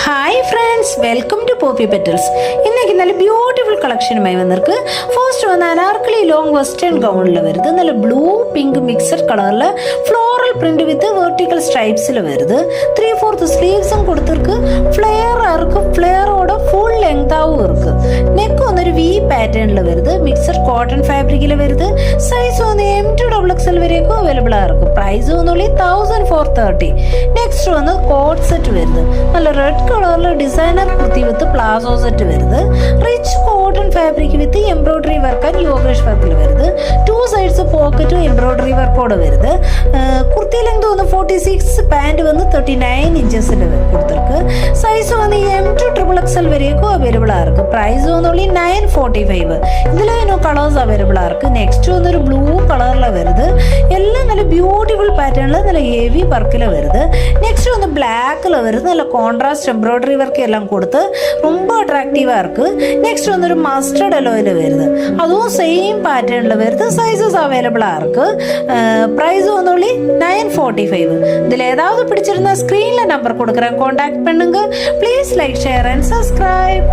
Hi friends, welcome to Poppy Petals. ഇന്നേക്ക് നല്ല beautiful കളക്ഷനുമായി വന്നിருக்கு. ഫസ്റ്റ് വന്ന് അനാർക്കലി ലോങ് വെസ്റ്റേൺ ഗൗണിൽ വരുത്. നല്ല ബ്ലൂ പിങ്ക് മിക്സഡ് കളറിൽ ഫ്ലോറൽ പ്രിന്റ് വിത്ത് വെർട്ടിക്കൽ സ്ട്രൈപ്സിൽ വരുത്. 3/4 സ്ലീവ്സും കൊടുത്തിருக்கு. ഫ്ലെയറോட ഫുൾ ലെങ്താവും இருக்கு. നെക്ക് വന്നൊരു വി പാറ്റേണിൽ വരുത്. മിക്സഡ് കോട്ടൺ ഫാബ്രിക്കിൽ വരുത്. സൈസ് വന്ന് M2XXL വരേക്കും അവൈലബിൾ ആയിരിക്കും. പ്രൈസ് വന്നുള്ളി 1430. നെക്സ്റ്റ് വന്ന് കോട്ട് സെറ്റ് വരുത്. നല്ല റെഡ് കളറിൽ designer kurti with palazzo set വരുത്. Rich cotton fabric with embroidery work and യോഗേഷ് വർക്കിൽ വരുത്. 2 സൈഡ്സ് പോക്കറ്റും എംബ്രോയിഡറി വർക്കോടെ വരുത്. കുർത്തി ലെങ്ത് വന്ന് 46, പാൻറ് വന്ന് 39 ഇഞ്ചസിൽ കൊടുത്തിருக்கு. സൈസ് വന്ന് M2XXL വരേക്കും അവൈലബിൾ ആയിരിക്കും. പ്രൈസ് വന്നുള്ളി 945. ഇതിൽ കളേഴ്സ് അവൈലബിൾ ആയിരിക്കും. നെക്സ്റ്റ് വന്നൊരു ബ്ലൂ കളറിൽ വരുത്. എല്ലാം നല്ല ബ്യൂട്ടിഫുൾ പാറ്റേണിൽ നല്ല ഹെവി വർക്കിൽ വരുത്. നെക്സ്റ്റ് வந்து பிளாக்ல வருது. நல்ல கான்ட்ராஸ்ட் எம்ப்ராய்டரி ஒர்க் எல்லாம் கொடுத்து ரொம்ப அட்ராக்டிவா இருக்கு. நெக்ஸ்ட் வந்து ஒரு மஸ்டர்ட் எல்லோயில வருது. அதுவும் சேம் பேட்டர்ன்ல வருது. சைஸஸ் அவைலபிளா இருக்கு. பிரைஸ் வந்து 945. இதுல ஏதாவது பிடிச்சிருந்தா ஸ்கிரீன்ல நம்பர் கொடுக்குறேன், கான்டாக்ட் பண்ணுங்க. Please like, share and subscribe.